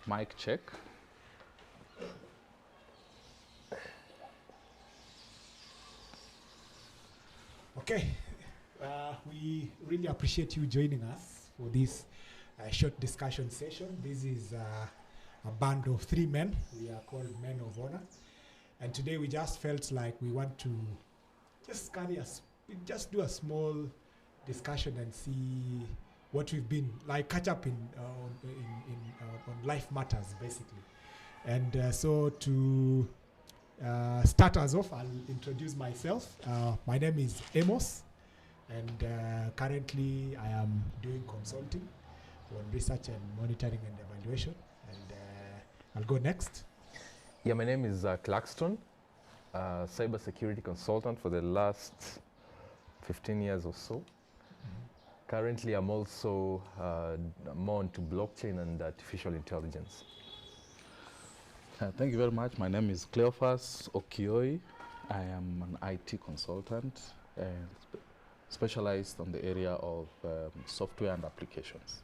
Mic check. Okay, we really appreciate you joining us for this short discussion session. This is a band of 3 men. We are called Men of Honor. And today we just felt like we want to just do a small discussion and see what we've been, like catch up on life matters, basically. And so to start us off, I'll introduce myself. My name is Amos, and currently I am doing consulting on research and monitoring and evaluation. And I'll go next. Yeah, my name is Claxton, cybersecurity consultant for the last 15 years or so. Currently, I'm also more into blockchain and artificial intelligence. Thank you very much. My name is Cleophas Okioi. I am an IT consultant and specialized on the area of software and applications.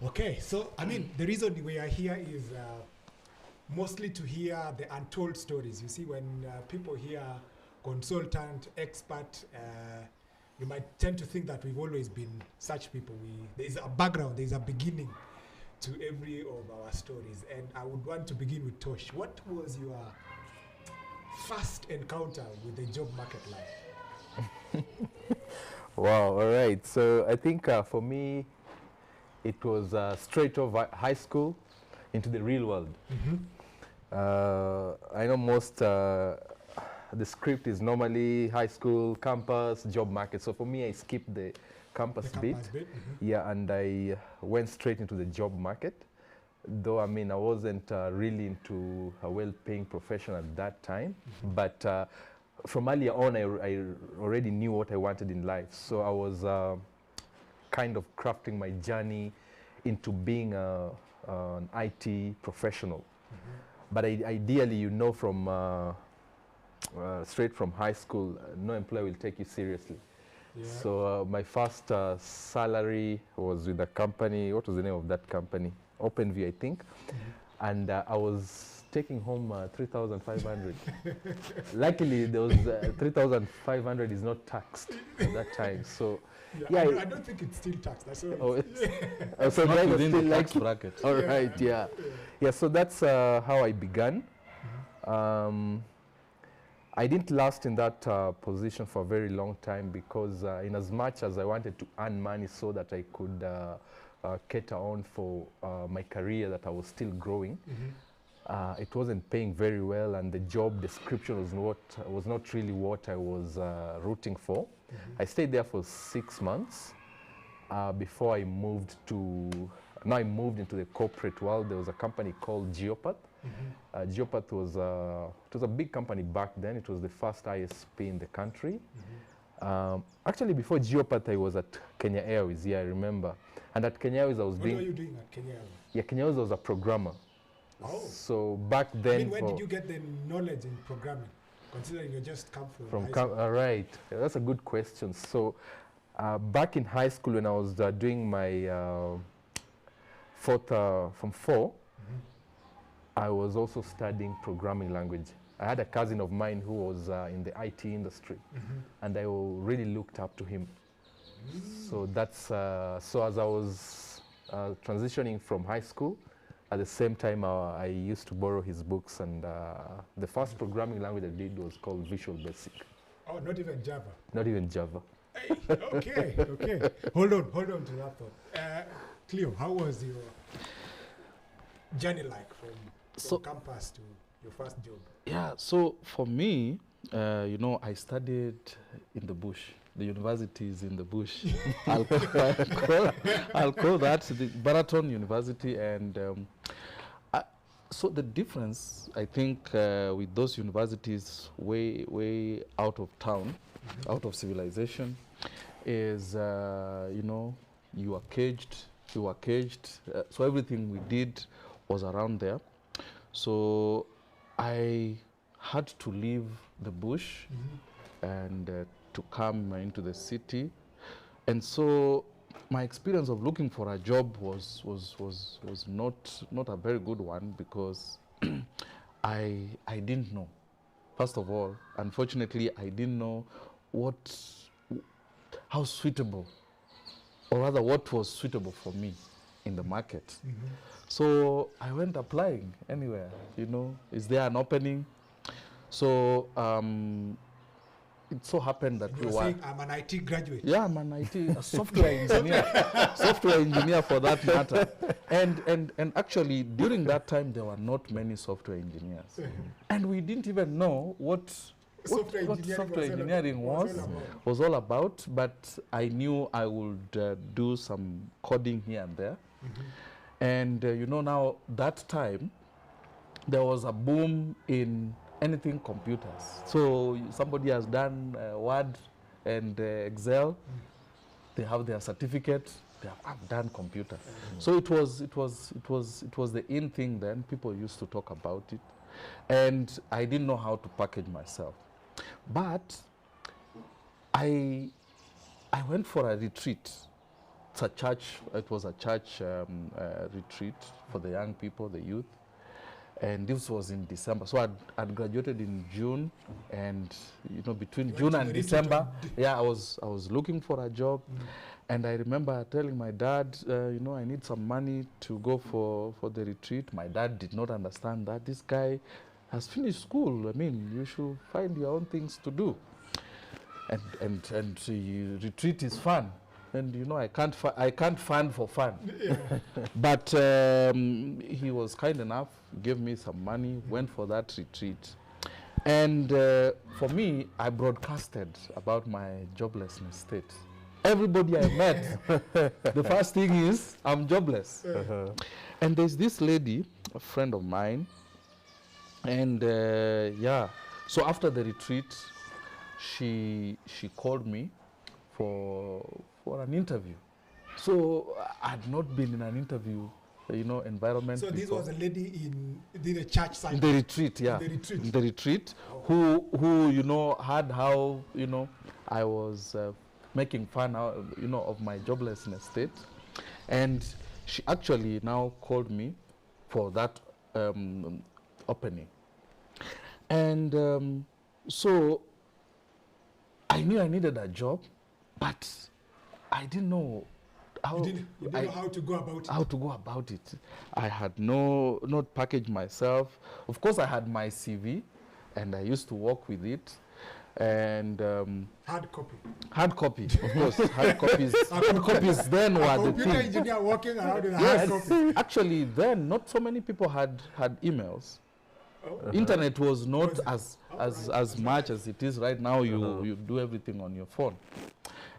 Okay, so I mean, the reason we are here is mostly to hear the untold stories. You see, when people hear consultant, expert, you might tend to think that we've always been such people. There is a background, there is a beginning to every of our stories. And I would want to begin with Tosh. What was your first encounter with the job market like? Wow, all right. So I think for me, it was straight off high school into the real world. I know most the script is normally high school, campus, job market. So for me, I skipped the campus bit. Yeah, and I went straight into the job market. Though, I mean, I wasn't really into a well-paying profession at that time. But from earlier on, I already knew what I wanted in life. So I was kind of crafting my journey into being an IT professional. But ideally, you know, from straight from high school, no employer will take you seriously. Yeah. So my first salary was with a company. What was the name of that company? OpenView, I think. And I was taking home 3,500. Luckily, there was 3,500 is not taxed at that time. So yeah, I don't think it's still taxed. That's all. So not within the tax bracket. All right, yeah. Yeah, so that's how I began. I didn't last in that position for a very long time because in as much as I wanted to earn money so that I could cater on for my career that I was still growing, it wasn't paying very well, and the job description was not really what I was rooting for. I stayed there for 6 months before I moved now I moved into the corporate world. There was a company called Geopath. Geopath was a big company back then. It was the first ISP in the country. Actually, before Geopath, I was at Kenya Airways. Yeah, I remember. And at Kenya Airways, I was What were you doing at Kenya Airways? Yeah, Kenya Airways, I was a programmer. Oh. So back then, I mean, where did you get the knowledge in programming, considering you just come from high school? All right, yeah, that's a good question. So back in high school, when I was doing my from 4, I was also studying programming language. I had a cousin of mine who was in the IT industry, and I really looked up to him. So that's so as I was transitioning from high school, at the same time I used to borrow his books, and the first programming language I did was called Visual Basic. Oh, not even Java? Not even Java. Hey, okay, okay. Hold on to that thought. Cleo, how was your journey like from campus to your first job? Yeah, so for me, you know, I studied in the bush. The university is in the bush. I'll call that the Baraton University. And so the difference, I think, with those universities way out of town, out of civilization, is, you know, you were caged. So everything we did was around there. So I had to leave the bush and to come into the city. And so my experience of looking for a job was not a very good one because I didn't know. First of all, unfortunately, I didn't know how suitable, or rather what was suitable for me in the market. Mm-hmm. So I went applying anywhere, is there an opening? So it so happened that You were saying I'm an IT graduate. Yeah, I'm an IT, a software engineer, software engineer for that matter. And actually, during that time, there were not many software engineers. And we didn't even know what software engineering was all about, but I knew I would do some coding here and there. Mm-hmm. And now that time, there was a boom in anything computers. So somebody has done Word and Excel, they have their certificate, they have done computer. So it was the in thing then. People used to talk about it, and I didn't know how to package myself. But I went for a retreat. It was a church retreat for the young people, the youth. And this was in December. So I'd graduated in June, and between June and December, I was looking for a job. And I remember telling my dad, I need some money to go for the retreat. My dad did not understand that. This guy has finished school. I mean, you should find your own things to do. And retreat is fun. And I can't fund for fun. Yeah. But he was kind enough, gave me some money, went for that retreat. And for me, I broadcasted about my joblessness state. Everybody I met, the first thing is, I'm jobless. And there's this lady, a friend of mine, and so after the retreat, she called me for an interview. So I'd not been in an interview, environment. So this before. was a lady in the church side. In the retreat, yeah. In the retreat. Who had how, I was making fun, of my joblessness state. And she actually now called me for that opening. And so I knew I needed a job, but I didn't know how. You didn't know how to go about it. How to go about it. I had not packaged myself. Of course, I had my CV, and I used to work with it. And hard copy. Hard copy, of course. Hard copies then were the thing. Computer engineer working around with a hard copy. Actually, then not so many people had emails. Internet was not as much as it is right now. You do everything on your phone.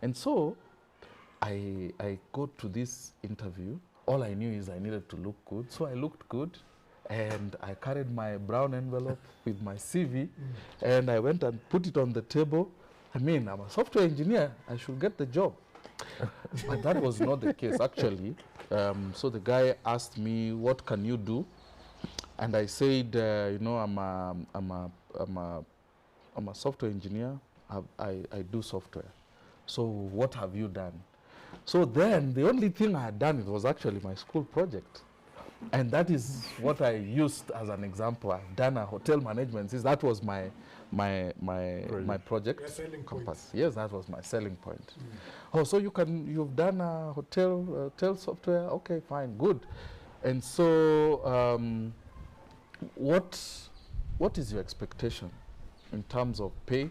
And so I go to this interview. All I knew is I needed to look good. So I looked good, and I carried my brown envelope with my CV, and I went and put it on the table. I mean, I'm a software engineer. I should get the job. But that was not the case, actually. So the guy asked me, "What can you do?" And I said, I'm a software engineer. I do software. So what have you done? So then the only thing I had done, it was actually my school project. And that is what I used as an example. I've done a hotel management. That was my project. Your selling Compass. point. Yes, that was my selling point. Oh, so you've done a hotel software? Okay, fine, good. And so what is your expectation in terms of pay?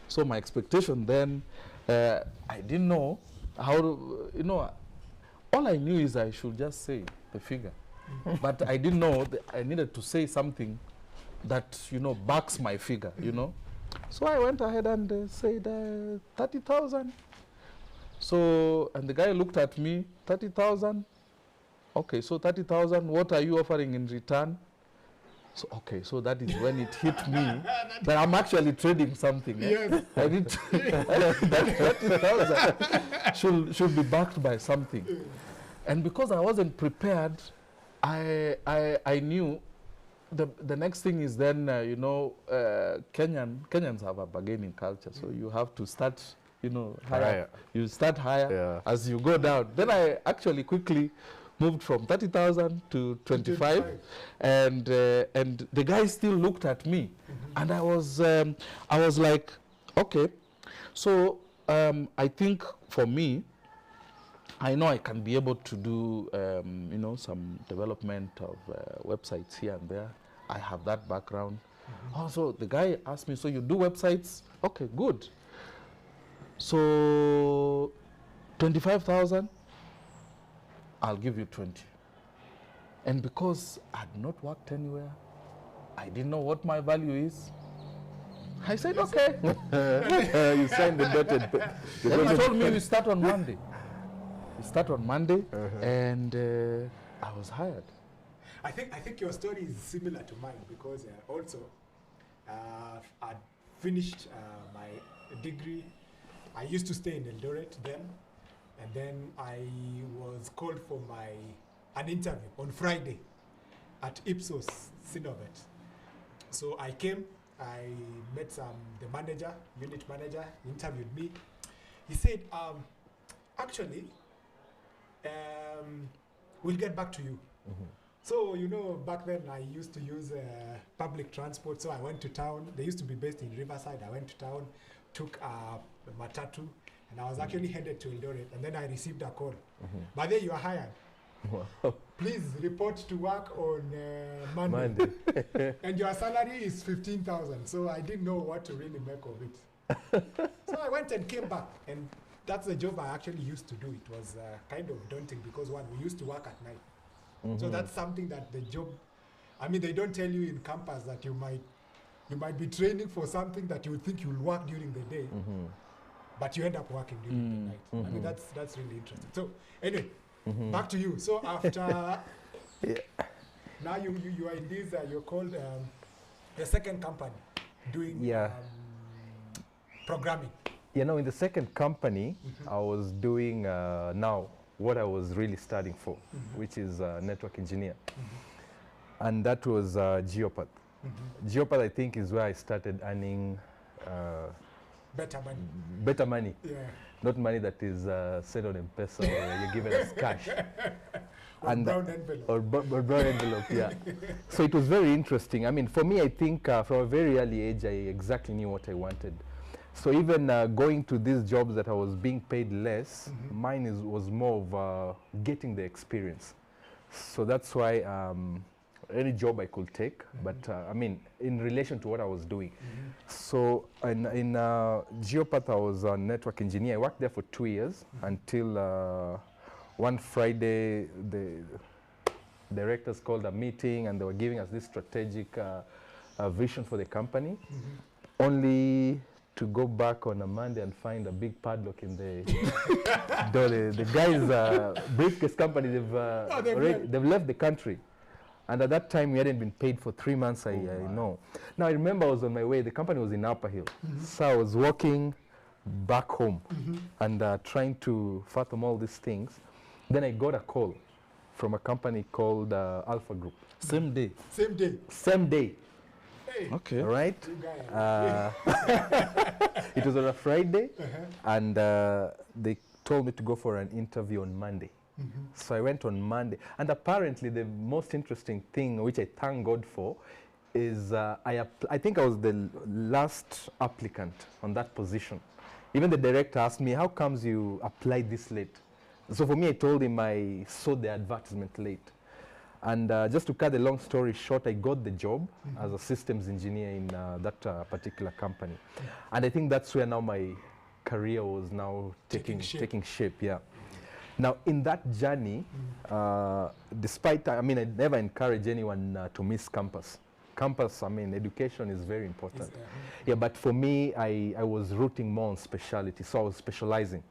So my expectation then, I didn't know how to, all I knew is I should just say the figure. But I didn't know that I needed to say something that, backs my figure, So I went ahead and said 30,000. So, and the guy looked at me, 30,000? Okay, so 30,000, what are you offering in return? So, okay, so that is when it hit me that I'm actually trading something. Yes. I need to, that 30,000 should be backed by something. And because I wasn't prepared, I knew the next thing is then, Kenyans have a bargaining culture, so you have to start you know, Higher. higher. You start higher Yeah. as you go down. Then I actually quickly moved from 30,000 to 25, and the guy still looked at me, and I was like, okay. So I think for me, I know I can be able to do you know, some development of websites here and there. I have that background. Also, the guy asked me, so you do websites? Okay, good. So 25,000, I'll give you 20. And because I had not worked anywhere, I didn't know what my value is. I said, okay. You signed the dotted. Then he told me we start on Monday. We start on Monday, and I was hired. I think your story is similar to mine because also I finished my degree. I used to stay in Eldoret then, and then I was called for an interview on Friday at Ipsos Synovet. So I came, I met the manager, unit manager, he interviewed me. He said, actually, we'll get back to you. So, you know, back then I used to use public transport. So I went to town. They used to be based in Riverside. I went to town, took a matatu, and I was actually headed to Eldoret. And then I received a call. But then you are hired. Wow. Please report to work on Monday. And your salary is 15,000. So I didn't know what to really make of it. So I went and came back. And that's the job I actually used to do. It was kind of daunting because one, we used to work at night. So that's something that the job, I mean, they don't tell you in campus that you might be training for something that you would think you'll work during the day, but you end up working during the night. I mean, that's really interesting. So anyway, back to you. So after, now you are in this, you're called the second company doing programming. You know, in the second company, I was doing now what I was really studying for, which is network engineer. And that was Geopath. Geopath, I think, is where I started earning better money. Yeah. Not money that is sent on M-Pesa or you're given as cash. Or brown envelope. Or brown envelope, yeah. So it was very interesting. I mean, for me, I think from a very early age, I exactly knew what I wanted. So even going to these jobs that I was being paid less, mine was more of getting the experience. So that's why any job I could take, but I mean, in relation to what I was doing. So in Geopath, I was a network engineer. I worked there for 2 years until one Friday, the directors called a meeting and they were giving us this strategic vision for the company. Only to go back on a Monday and find a big padlock in the door. The guys, briefcase company, they've left the country. And at that time, we hadn't been paid for 3 months, I know. Now, I remember I was on my way. The company was in Upper Hill. So I was walking back home and trying to fathom all these things. Then I got a call from a company called Alpha Group. Same day. Same day. Same day. Hey. Okay. All right. It was on a Friday, and they told me to go for an interview on Monday. So I went on Monday, and apparently the most interesting thing, which I thank God for, is I think I was the last applicant on that position. Even the director asked me, "How comes you applied this late?" So for me, I told him I saw the advertisement late. And just to cut the long story short, I got the job as a systems engineer in that particular company. And I think that's where now my career was now taking shape, yeah. Now, in that journey, despite, I mean, I never encourage anyone to miss campus. Campus, I mean, education is very important. Yeah, but for me, I was rooting more on specialty, so I was specializing.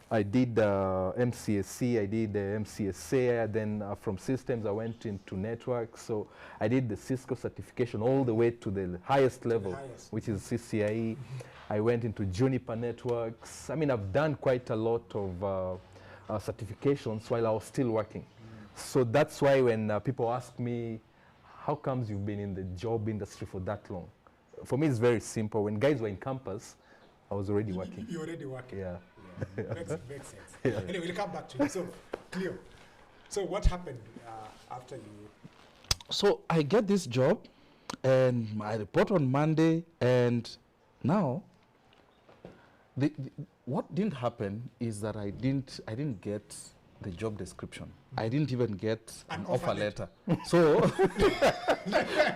I did MCSC, I did MCSA, then from systems I went into networks. So I did the Cisco certification all the way to the highest level, which is CCIE. I went into Juniper Networks. I mean, I've done quite a lot of certifications while I was still working. So that's why when people ask me, how comes you've been in the job industry for that long? For me, it's very simple. When guys were in campus, I was already working. You're already working. Yeah. Makes sense. Anyway, we'll come back to you. So, Cleo, so what happened after you? So I get this job, and I report on Monday, and now what didn't happen is that I didn't get the job description. I didn't even get an offer letter. So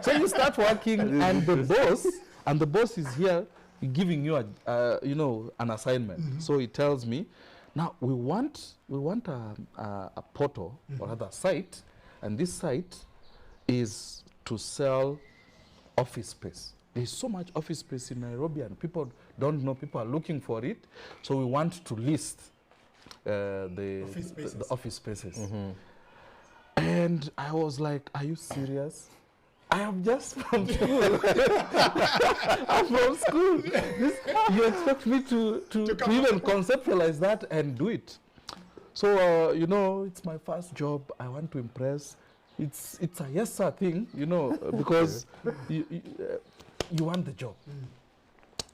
so you start working, and the boss is here giving you an assignment. So he tells me, now we want a portal or rather site, and this site is to sell office space. There's so much office space in Nairobi, and people don't know. People are looking for it, so we want to list the office spaces. And I was like, "Are you serious? I am just from school. I'm from school. You expect me to even conceptualize that and do it?" So it's my first job. I want to impress. It's a yes sir thing, because you want the job.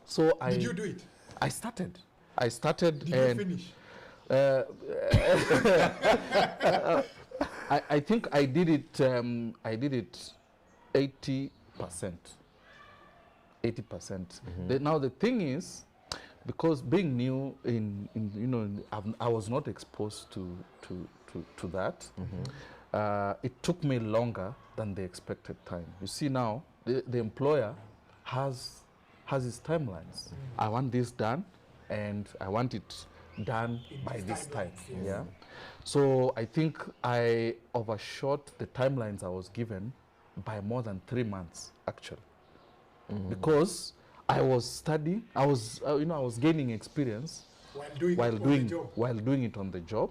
So did you do it? I started. Did you finish? I think I did it 80%. 80%. Now the thing is, because being new I was not exposed to that. It took me longer than the expected time. You see now, the employer has his timelines. I want this done, and I want it done by this time. Yes. Yeah. So I think I overshot the timelines I was given by more than 3 months, actually, because I was studying. I was gaining experience while doing it on the job.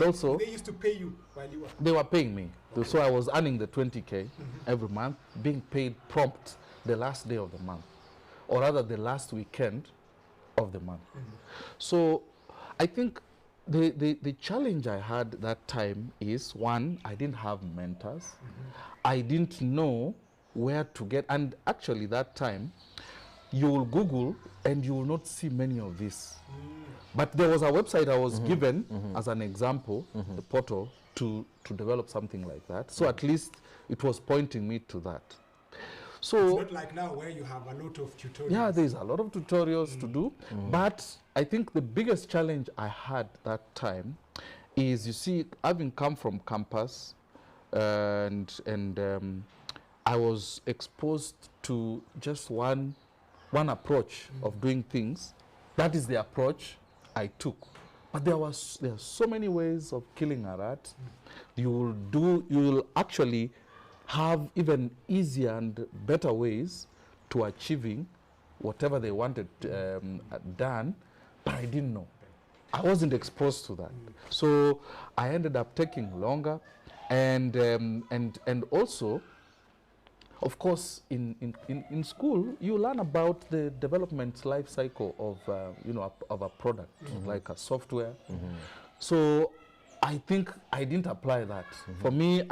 Also they used to pay you while you were? They were paying me. Okay. So I was earning the 20K every month, being paid prompt the last day of the month, or rather the last weekend of the month. So I think the challenge I had that time is, one, I didn't have mentors. I didn't know where to get, and actually that time you will Google and you will not see many of this. But there was a website I was given as an example, the portal, to develop something like that. So at least it was pointing me to that. So it's not like now where you have a lot of tutorials. Yeah, there's a lot of tutorials to do. But I think the biggest challenge I had that time is, you see, having come from campus, and I was exposed to just one approach of doing things. That is the approach I took. But there are so many ways of killing a rat. You will actually have even easier and better ways to achieving whatever they wanted done, but I didn't know. I wasn't exposed to that. So I ended up taking longer, and also, of course, in school, you learn about the development life cycle of a product, like a software. So I think I didn't apply that. For me,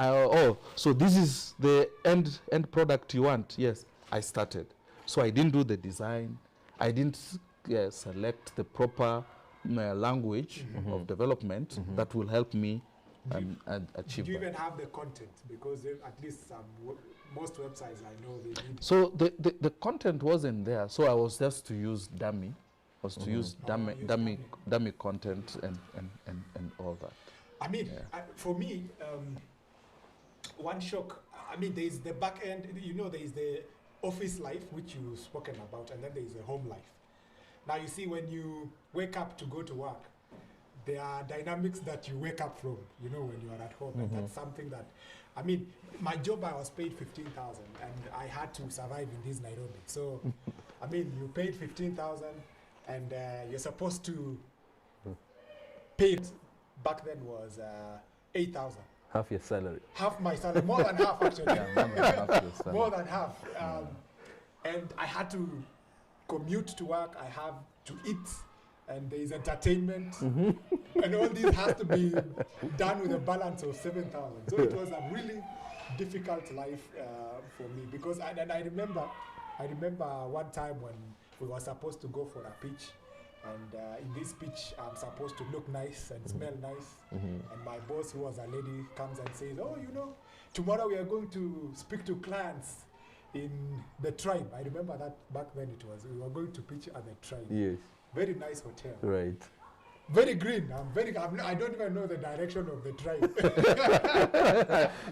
so this is the end product you want? Yes, I started. So I didn't do the design. I didn't select the proper language of development that will help me achieve. Do you that. even have the content? Because at least most websites I know they need. So the content wasn't there. So I was just to use dummy. I was to use dummy content and all that. I mean, for me, one shock. I mean, there is the back end. There is the office life, which you've spoken about, and then there is the home life. Now, you see, when you wake up to go to work, there are dynamics that you wake up from, when you are at home. And that's something that, I mean, my job, I was paid 15,000, and I had to survive in this Nairobi. So, I mean, you paid 15,000, and you're supposed to pay it. Back then was 8,000. Half your salary. Half my salary, more than half actually. Yeah, more than half your salary. More than half. And I had to commute to work. I have to eat, and there is entertainment, and all this has to be done with a balance of 7,000. So it was a really difficult life for me, because I remember one time when we were supposed to go for a pitch. And in this pitch, I'm supposed to look nice and smell nice. And my boss, who was a lady, comes and says, oh, you know, tomorrow we are going to speak to clients in the tribe. I remember that back then we were going to pitch at the tribe. Yes. Very nice hotel. Right. Very green. I don't even know the direction of the tribe.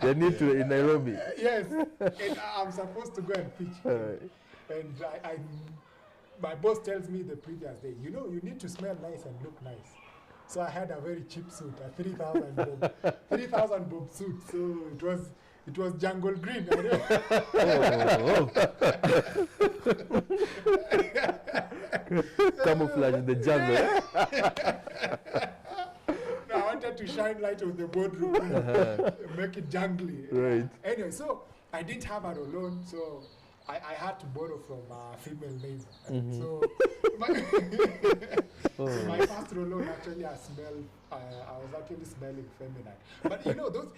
They need to in Nairobi. Yes. And I'm supposed to go and pitch. And my boss tells me the previous day, you know, you need to smell nice and look nice. So I had a very cheap suit, a 3,000 bob suit. So it was jungle green. Camouflage in the jungle. No, I wanted to shine light on the boardroom, make it jungly. Right. Anyway, so I didn't have a roll-on, so I had to borrow from a female neighbor. So my first roll-on actually I was actually smelling feminine. But you know, those,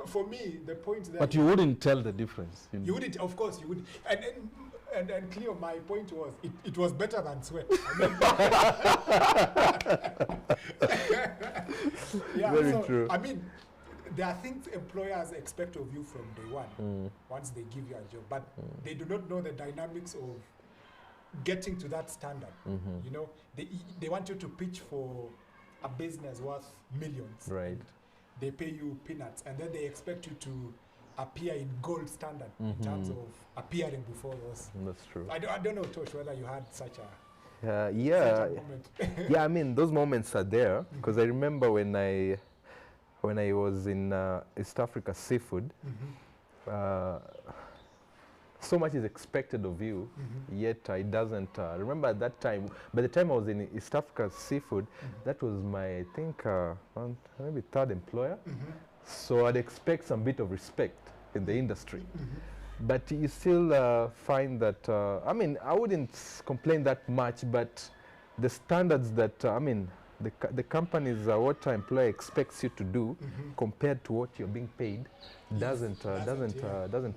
for me, the point that... But you wouldn't tell the difference. You wouldn't, of course, you would. And Cleo, my point was, it was better than sweat. I mean, yeah, very so, true. I mean, there are things employers expect of you from day one, once they give you a job, but they do not know the dynamics of getting to that standard. You know, they want you to pitch for a business worth millions. Right. They pay you peanuts, and then they expect you to appear in gold standard in terms of appearing before us. That's true. I don't know, Tosh, whether you had such a yeah, moment. yeah. I mean, those moments are there because I remember when I was in East Africa Seafood. So much is expected of you, yet it doesn't. Remember at that time, by the time I was in East Africa Seafood, that was my, I think, maybe third employer. So I'd expect some bit of respect in the industry. But you still find that, I mean, I wouldn't complain that much, but the standards that, I mean, the companies, what an employer expects you to do compared to what you're being paid doesn't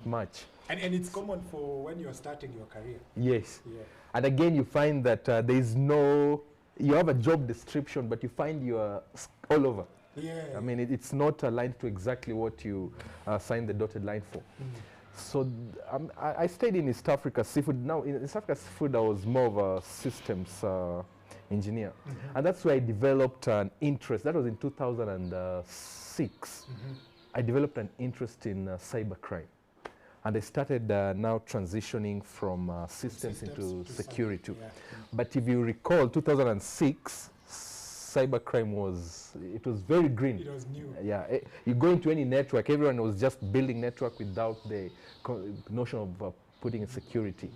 match. And it's common for when you're starting your career. Yes. Yeah. And again, you find that there is no, you have a job description, but you find you are all over. Yeah. I mean, it's not aligned to exactly what you signed the dotted line for. So I stayed in East Africa Seafood. Now, in East Africa Seafood, I was more of a systems engineer. And that's where I developed an interest. That was in 2006. I developed an interest in cybercrime. And I started now transitioning from systems into security. Yeah. But if you recall, 2006, cybercrime was very green. It was new. Yeah, you go into any network, everyone was just building network without the notion of putting in security.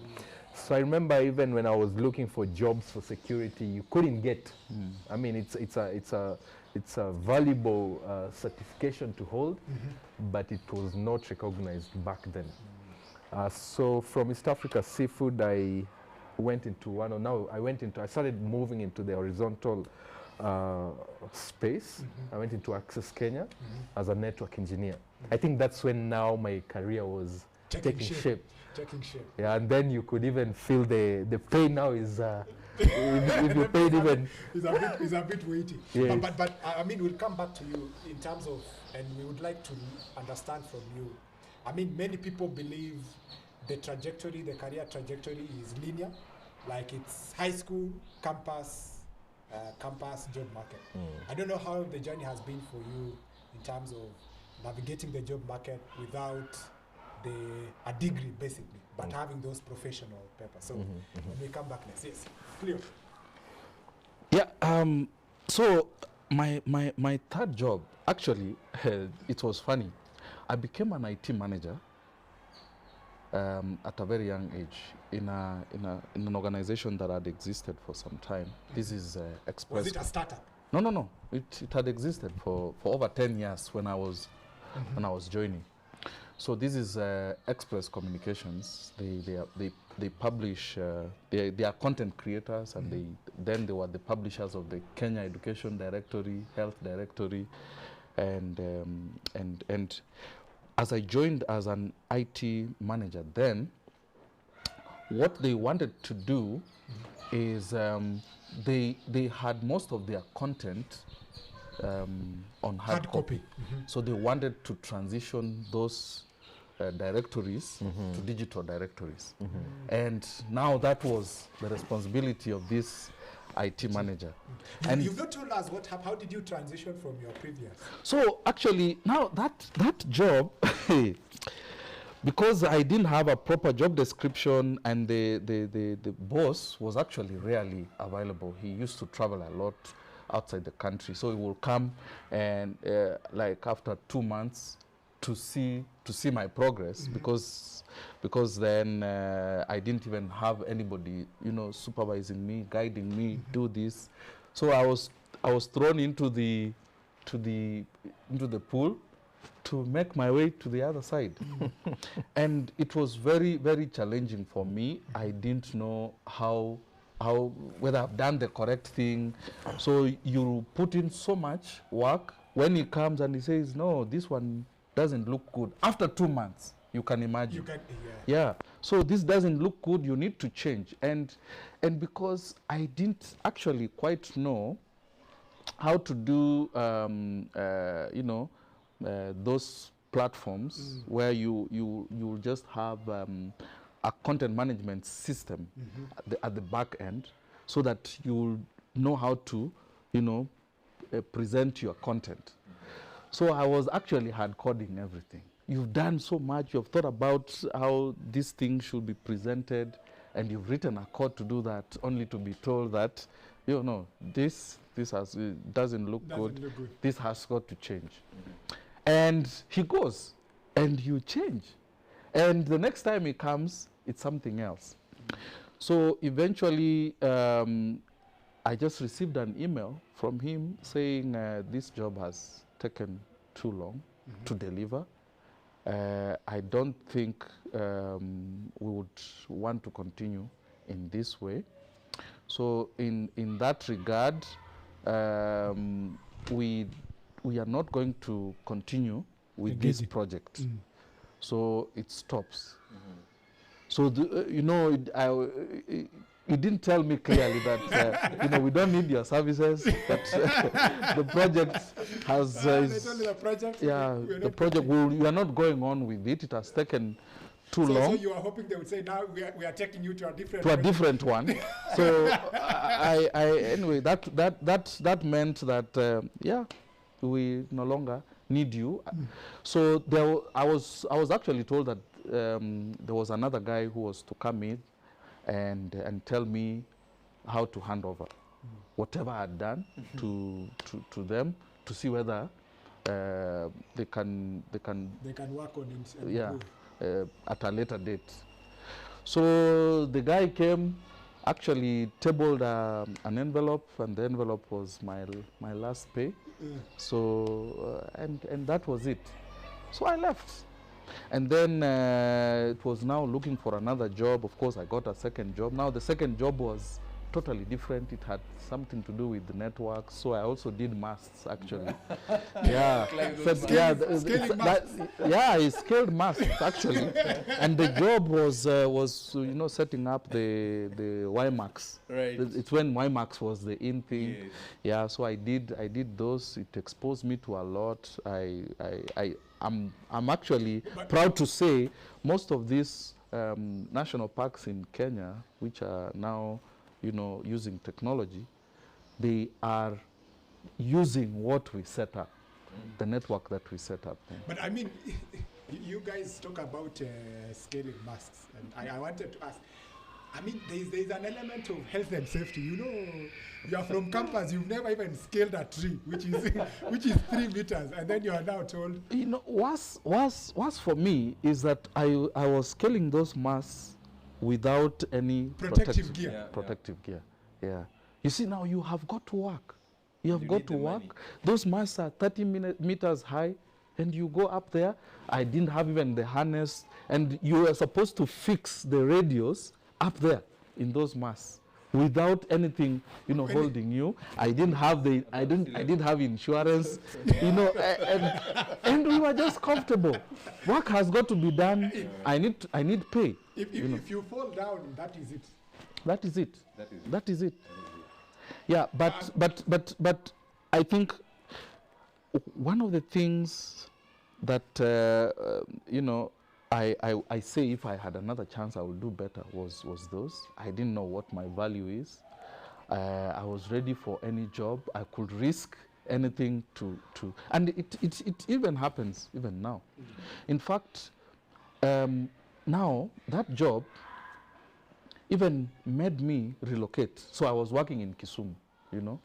So I remember even when I was looking for jobs for security, you couldn't get. I mean, it's a valuable certification to hold, but it was not recognized back then. So from East Africa Seafood, I went into I started moving into the horizontal space. I went into Access Kenya as a network engineer. I think that's when now my career was taking shape. Yeah, and then you could even feel the pay now is if you paid even it's a bit weighty. Yes. But I mean, we'll come back to you in terms of, and we would like to understand from you. I mean, many people believe the career trajectory is linear, like it's high school, campus job market. I don't know how the journey has been for you in terms of navigating the job market without a degree, basically, but having those professional papers. So when we come back next, yes, Cleo. Yeah. So my third job, actually, it was funny. I became an IT manager at a very young age in an organization that had existed for some time. This is Express. Was it a startup? No. It had existed for over 10 years when I was joining. So this is Express Communications. They publish. They are content creators, and they were the publishers of the Kenya Education Directory, Health Directory, and as I joined as an IT manager, then what they wanted to do is they had most of their content on hard copy. So they wanted to transition those directories to digital directories. And now that was the responsibility of this IT manager. And you've not told us what happened. How did you transition from your previous? So actually, now that job, because I didn't have a proper job description, and the boss was actually rarely available. He used to travel a lot outside the country, so he will come and like after 2 months to see my progress, because then I didn't even have anybody, you know, supervising me, guiding me, do this. So I was thrown into the pool to make my way to the other side. And it was very, very challenging for me. I didn't know how whether I've done the correct thing. So you put in so much work. When he comes and he says, no, this one doesn't look good. After 2 months, you can imagine. You can, yeah. So this doesn't look good, you need to change. And because I didn't actually quite know how to do, you know, those platforms where you just have a content management system at the back end, so that you'll know how to, you know, present your content. So I was actually hard coding everything. You've done so much, you've thought about how this thing should be presented, and you've written a code to do that, only to be told that, you know, this doesn't look good. This has got to change. And he goes, and you change. And the next time he comes, it's something else. So eventually, I just received an email from him saying this job has taken too long to deliver. I don't think we would want to continue in this way. So in that regard, we are not going to continue with this project. So it stops. So you know, he didn't tell me clearly that you know, we don't need your services. That the project has the project. Yeah, the project. We are not going on with it. It has taken too long. So you are hoping they would say, now we are taking you to a different different one. So I anyway, that meant that yeah, we no longer need you. So I was actually told that there was another guy who was to come in and tell me how to hand over whatever I had done to them, to see whether they can work on it. Yeah, at a later date. So the guy came, actually tabled an envelope, and the envelope was my last pay. So and that was it. So I left. And then it was now looking for another job. Of course, I got a second job. Now the second job was totally different. It had something to do with the network. So I also did masts, actually. Yeah, I scaled masts actually. And the job was you know, setting up the WiMAX. Right. It's when WiMAX was the in thing. Yes. Yeah, so I did those. It exposed me to a lot. I'm actually proud to say most of these national parks in Kenya, which are now, you know, using technology, they are using what we set up, the network that we set up. But I mean, you guys talk about scaling masks, and I wanted to ask, I mean, there's an element of health and safety. You know, you are from campus, you've never even scaled a tree, which is 3 meters, and then you are now told. You know, what's for me is that I was scaling those masts without any protective gear. Protective gear. Yeah. You see, now you have got to work. You have got to work. Money. Those masts are 30 meters high, and you go up there. I didn't have even the harness, and you were supposed to fix the radios up there in those masts without anything, you know, holding you. I didn't have insurance, you know, and we were just comfortable. Work has got to be done. I need pay. If you fall down, that is it. That is it. That is it. That is it. Yeah, but I think one of the things that you know, I say if I had another chance I would do better was those. I didn't know what my value is. I was ready for any job. I could risk anything to and it even happens even now. In fact, now that job even made me relocate. So I was working in Kisumu, you know,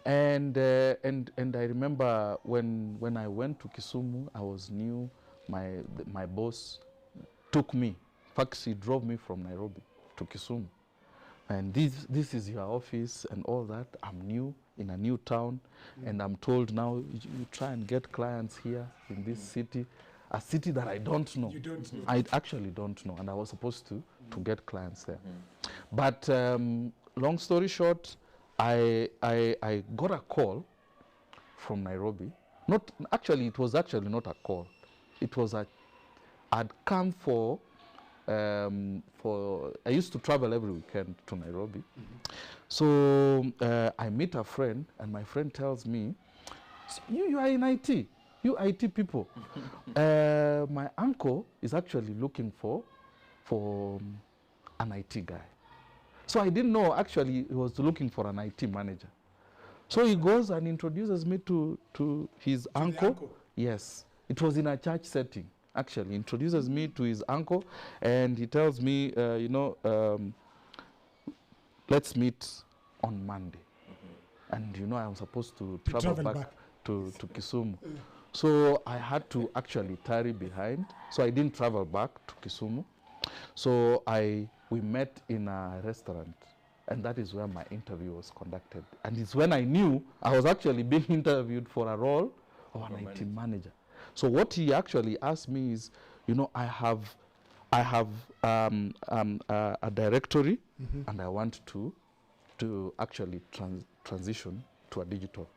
and I remember when I went to Kisumu, I was new. My boss took me. In fact, he drove me from Nairobi to Kisumu, and this is your office and all that. I'm new in a new town, and I'm told now you try and get clients here in this city, a city that I don't know. You don't know. I actually don't know, and I was supposed to get clients there. But long story short, I got a call from Nairobi. It was actually not a call. It was I'd come for I used to travel every weekend to Nairobi. So I meet a friend, and my friend tells me, you are in IT. You IT people. My uncle is actually looking for an IT guy. So I didn't know actually he was looking for an IT manager. So he goes and introduces me to his uncle. Yes, it was in a church setting. Actually, introduces me to his uncle, and he tells me, let's meet on Monday. And you know, I'm supposed to travel back to Kisumu. So I had to actually tarry behind. So I didn't travel back to Kisumu. So we met in a restaurant, and that is where my interview was conducted. And it's when I knew I was actually being interviewed for a role of an IT manager. So what he actually asked me is, you know, I have a directory, and I want to actually transition to a digital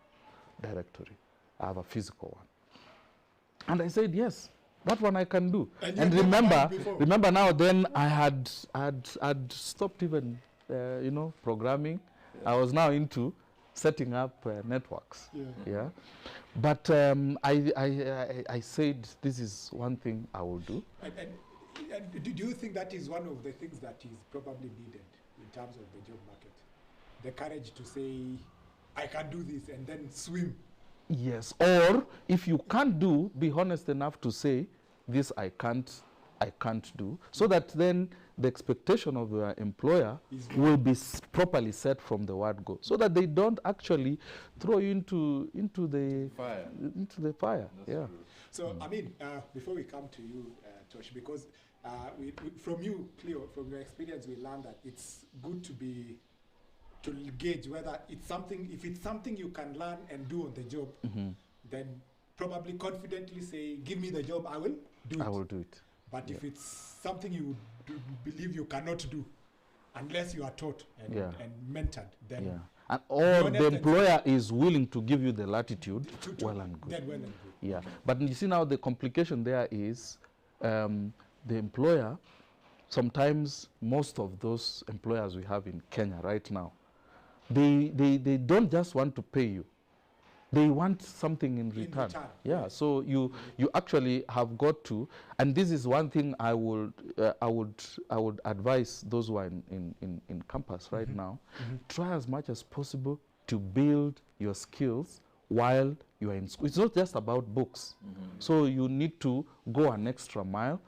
directory. I have a physical one. And I said, yes, that one I can do. And remember now, then I had stopped even, you know, programming. I was now into setting up networks. Yeah. But I said, this is one thing I will do. And do you think that is one of the things that is probably needed in terms of the job market? The courage to say, I can do this, and then swim. Yes, or if you can't do, be honest enough to say, this I can't do, so that then the expectation of your employer will be properly set from the word go, so that they don't actually throw you into the fire. Into the fire. That's true. So I mean, before we come to you, Tosh, because from you, Cleo, from your experience, we learned that it's good to gauge whether it's something. If it's something you can learn and do on the job, then probably confidently say, give me the job, I will do it. I will do it. But if it's something you believe you cannot do, unless you are taught and mentored, then or the employer is willing to give you the latitude, well and good. Then well and good. Yeah, but you see now the complication there is the employer. Sometimes most of those employers we have in Kenya right now, they don't just want to pay you. They want something in return. Yeah, so you actually have got to, and this is one thing I would advise those who are in campus right now. Try as much as possible to build your skills while you are in school. It's not just about books. So you need to go an extra mile,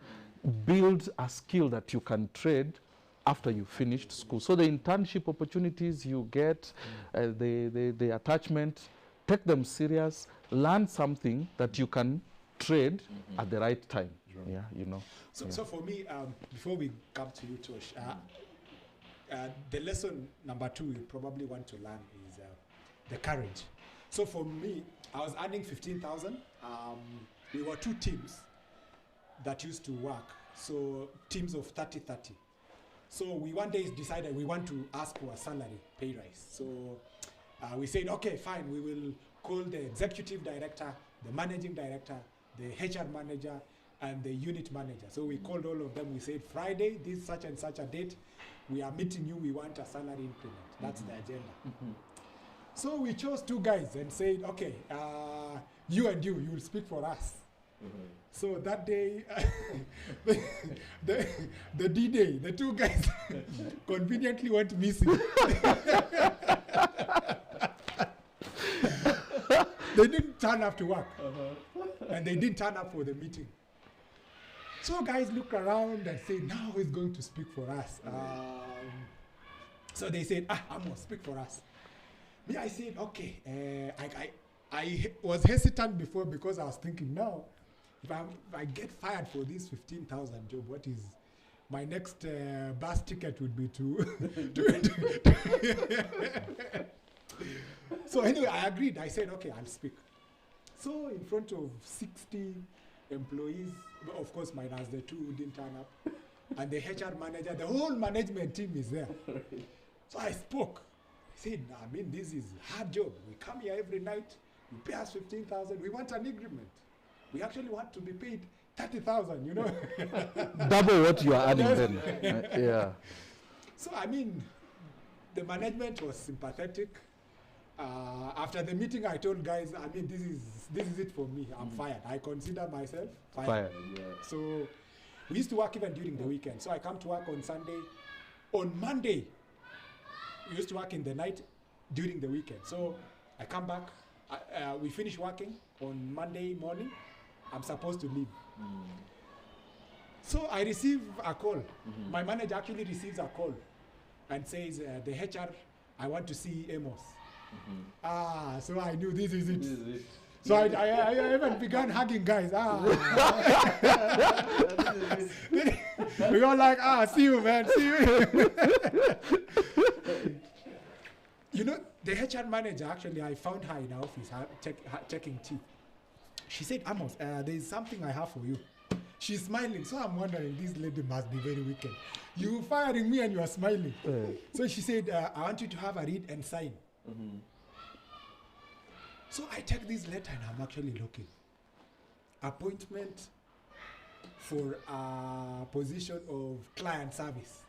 build a skill that you can trade after you finished school. So the internship opportunities you get, the attachment, take them serious, learn something that you can trade at the right time. Yeah, you know. So for me, before we come to you, Tosh, the lesson number 2 you probably want to learn is the courage. So for me, I was earning 15,000. We were 2 teams that used to work. So teams of 30-30. So we one day decided we want to ask for a salary pay rise. So we said, okay, fine, we will call the executive director, the managing director, the HR manager, and the unit manager. So we called all of them. We said, Friday, this such and such a date, we are meeting you. We want a salary increment. That's the agenda. So we chose 2 guys and said, okay, you and you will speak for us. So that day, the D-Day, the 2 guys conveniently went missing. They didn't turn up to work. And they didn't turn up for the meeting. So guys looked around and said, now who's going to speak for us? So they said, Amos, speak for us. Me, I said, okay. I was hesitant before because I was thinking, now, if I get fired for this 15,000 job, what is my next bus ticket would be to So anyway, I agreed. I said, okay, I'll speak. So in front of 60 employees, of course, minus the 2 who didn't turn up, and the HR manager, the whole management team is there. So I spoke. I said, I mean, this is a hard job. We come here every night. You pay us 15,000. We want an agreement. We actually want to be paid 30,000, you know. Double what you are earning then. Yeah. So, I mean, the management was sympathetic. After the meeting, I told guys, I mean, this is it for me. I'm fired. I consider myself fired. Yeah. So we used to work even during the weekend. So I come to work on Sunday. On Monday, we used to work in the night during the weekend. So I come back. We finish working on Monday morning. I'm supposed to leave. So I receive a call. My manager actually receives a call and says, the HR, I want to see Amos. So I knew this is it. So I even began hugging guys. We were like, see you, man, see you. You know, the HR manager, actually, I found her in her office checking tea. She said, Amos, there is something I have for you. She's smiling, so I'm wondering, this lady must be very wicked. You firing me and you are smiling. So she said, I want you to have a read and sign. So I take this letter and I'm actually looking. Appointment for a position of client service.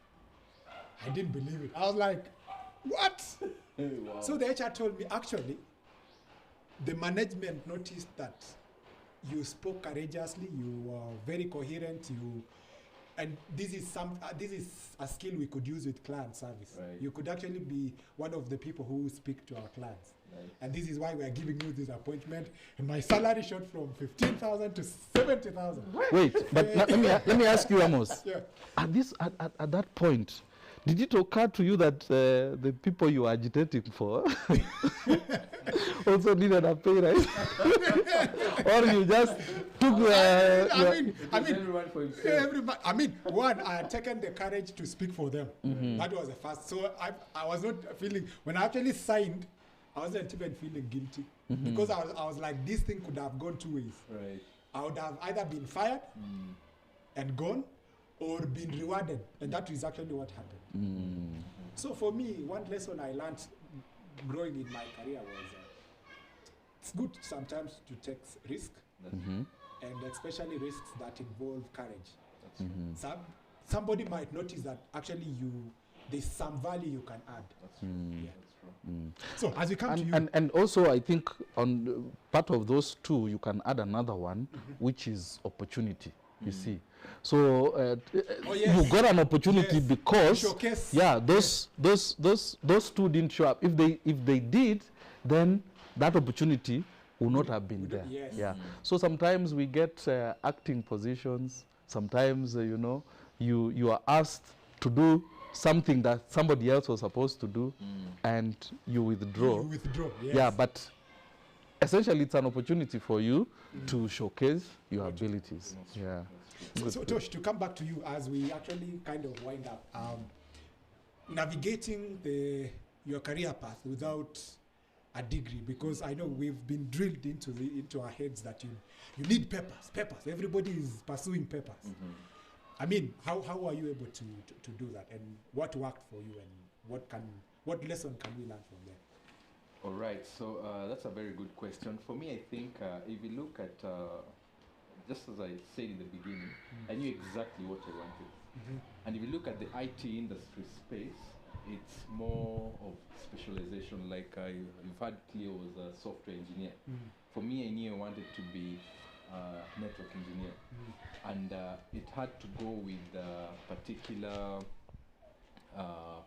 I didn't believe it. I was like, what? Wow. So the HR told me, actually, the management noticed that you spoke courageously, you were very coherent, and this is a skill we could use with client service. Right. You could actually be one of the people who speak to our clients. Right. And this is why we are giving you this appointment. And my salary shot from 15,000 to 70,000. Wait, but let me ask you, Amos. Yeah. At that point, did it occur to you that the people you are agitating for also needed a pay rise? Or you just took everyone for himself. Everybody. I mean, one, I had taken the courage to speak for them. That was the first. So I was not feeling, when I actually signed, I wasn't even feeling guilty. Because I was like, this thing could have gone 2 ways. Right. I would have either been fired and gone, or been rewarded. And that is actually what happened. So for me, one lesson I learned growing in my career was it's good sometimes to take risk, and especially risks that involve courage. Somebody might notice that actually there's some value you can add. That's true. So as we come to you, and also I think on part of those 2 you can add another one, which is opportunity. You see, so you got an opportunity because showcase. Those 2 didn't show up. If they did, then that opportunity would not have been there. Yes. Yeah. So sometimes we get acting positions. Sometimes you are asked to do something that somebody else was supposed to do, and you withdraw. Yes. Yeah, but essentially it's an opportunity for you to showcase your abilities. Yeah. So Tosh, to come back to you as we actually kind of wind up, navigating your career path without a degree, because I know we've been drilled into our heads that you need papers. Everybody is pursuing papers. I mean, how are you able to do that, and what worked for you, and what lesson can we learn from there? All right, so that's a very good question. For me, I think if you look at just as I said in the beginning, I knew exactly what I wanted. And if you look at the IT industry space, it's more of specialization. Like you've had Cleo was a software engineer. For me, I knew I wanted to be a network engineer. And it had to go with particular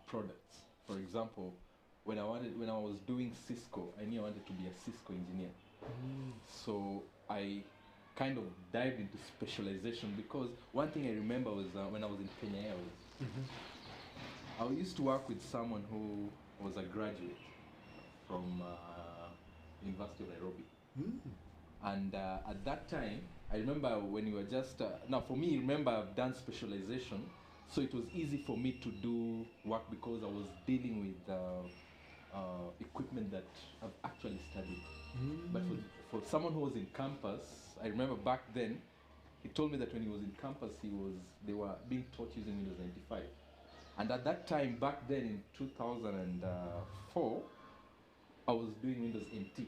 products. For example, when I was doing Cisco, I knew I wanted to be a Cisco engineer. So I kind of dived into specialization, because one thing I remember was when I was in Kenya Airways, I used to work with someone who was a graduate from University of Nairobi. And at that time, I remember when you were just, now for me, remember I've done specialization, so it was easy for me to do work because I was dealing with equipment that I've actually studied. But for someone who was in campus, I remember back then, he told me that when he was in campus, they were being taught using Windows 95. And at that time, back then in 2004, I was doing Windows NT.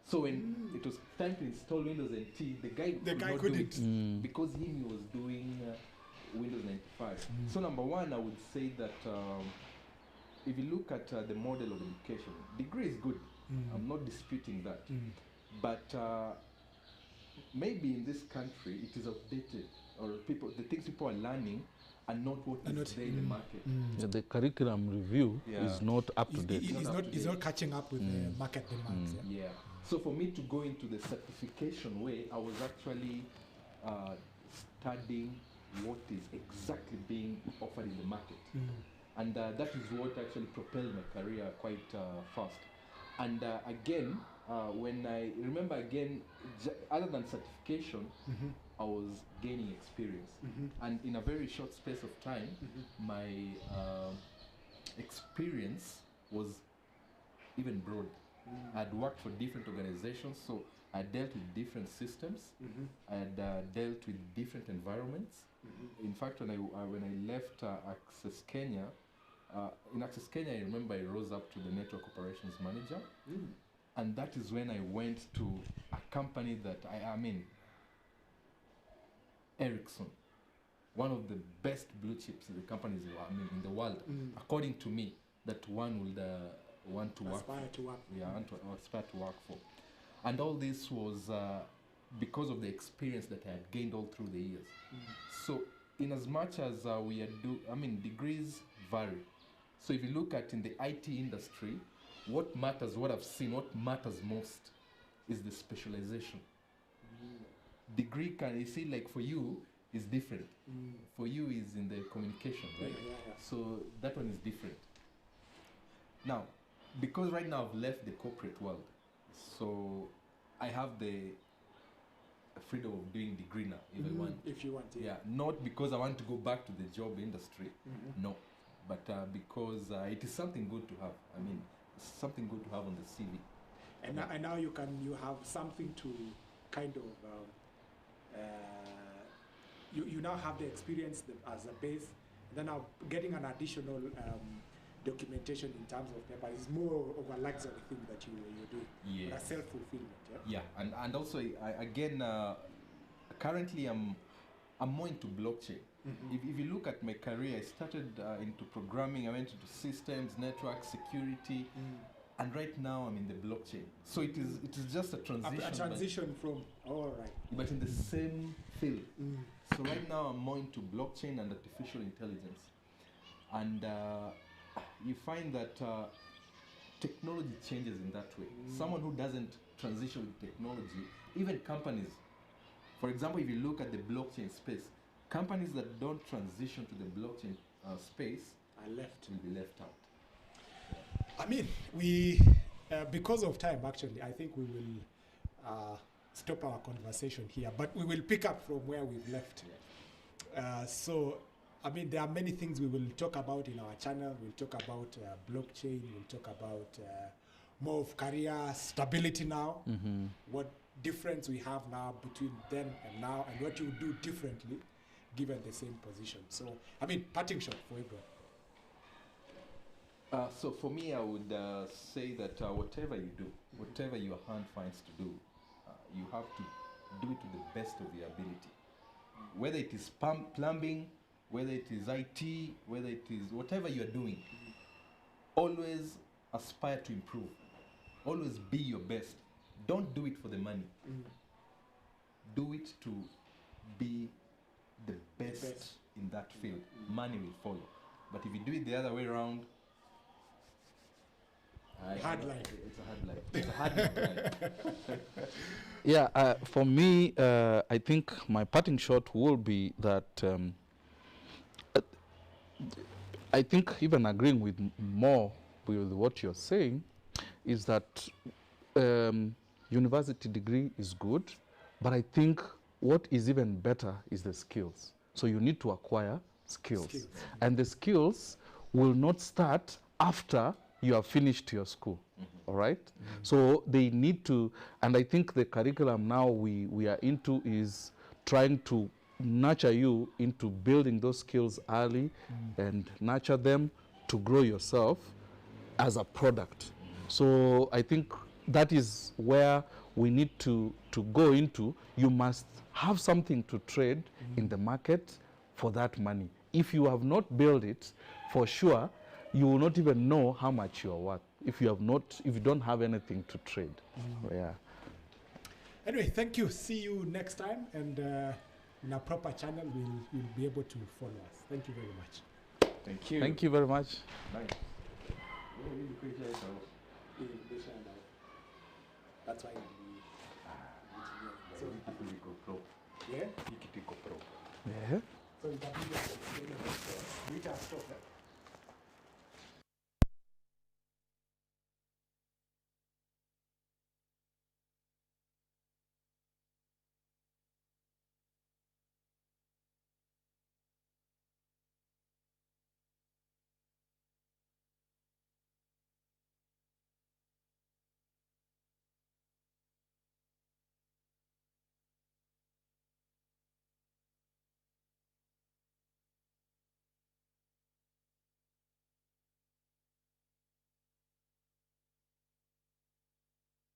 So when it was time to install Windows NT, the guy could not do it because he was doing Windows 95. So number one, I would say that if you look at the model of education, degree is good. I'm not disputing that. But maybe in this country, it is outdated, or the things people are learning are not what is there in the market. Yeah, the curriculum review is not up to date. It's not catching up with the market demands. Yeah. So for me to go into the certification way, I was actually studying what is exactly being offered in the market. And that is what actually propelled my career quite fast. And again, when I remember again, other than certification, I was gaining experience. And in a very short space of time, my experience was even broad. I'd worked for different organizations, so I dealt with different systems. I had dealt with different environments. In fact, when I left Access Kenya, in Access Kenya, I remember I rose up to the network operations manager. And that is when I went to a company that Ericsson, one of the best blue chips in the companies in the world, according to me, that one would want to work for. Aspire to work for. And all this was because of the experience that I had gained all through the years. So in as much as degrees vary. So if you look at in the IT industry, what I've seen, what matters most is the specialization. Degree like for you is different. For you is in the communication, right? So that one is different. Now, because right now I've left the corporate world, so I have the freedom of doing degree now if I want. If you want, not because I want to go back to the job industry, no, but because it is something good to have. It's something good to have on the CV. And now you have something to kind of you now have the experience as a base. Then now getting an additional documentation in terms of paper is more of a luxury thing that you're doing. A self-fulfillment. And also currently I'm more into blockchain. If you look at my career, I started into programming. I went into systems, network, security, and right now I'm in the blockchain. So it is just a transition. A transition from but in the same field. So right now I'm more into blockchain and artificial intelligence, and you find that technology changes in that way. Someone who doesn't transition with technology, even companies, for example, if you look at the blockchain space, companies that don't transition to the blockchain space will be left out. We because of time, actually, I think we will stop our conversation here, but we will pick up from where we've left. There are many things we will talk about in our channel. We'll talk about blockchain. We'll talk about more of career stability now. What difference we have now between then and now, and what you do differently given the same position. So, parting shot for everyone. So for me, I would say that whatever you do, whatever your hand finds to do, you have to do it to the best of your ability. Whether it is plumbing, whether it is IT, whether it is whatever you're doing, always aspire to improve. Always be your best. Don't do it for the money. Do it to be the best in that field. Money will follow. But if you do it the other way around, Hard life. it's a hard life. It's a hard life. Yeah, for me, I think my parting shot will be that I think even agreeing with more with what you're saying is that university degree is good, but I think what is even better is the skills. So you need to acquire skills. And the skills will not start after you have finished your school. All right? So they need to, and I think the curriculum now we are into is trying to nurture you into building those skills early and nurture them to grow yourself as a product. So I think that is where we need to go into. You must have something to trade in the market for that money. If you have not built it, for sure, you will not even know how much you are worth if you don't have anything to trade. Yeah. Anyway, thank you. See you next time, and in a proper channel, you'll be able to follow us. Thank you very much. Thank you. Thank you very much. Nice. That's why so, yeah? Yeah. So you can do it.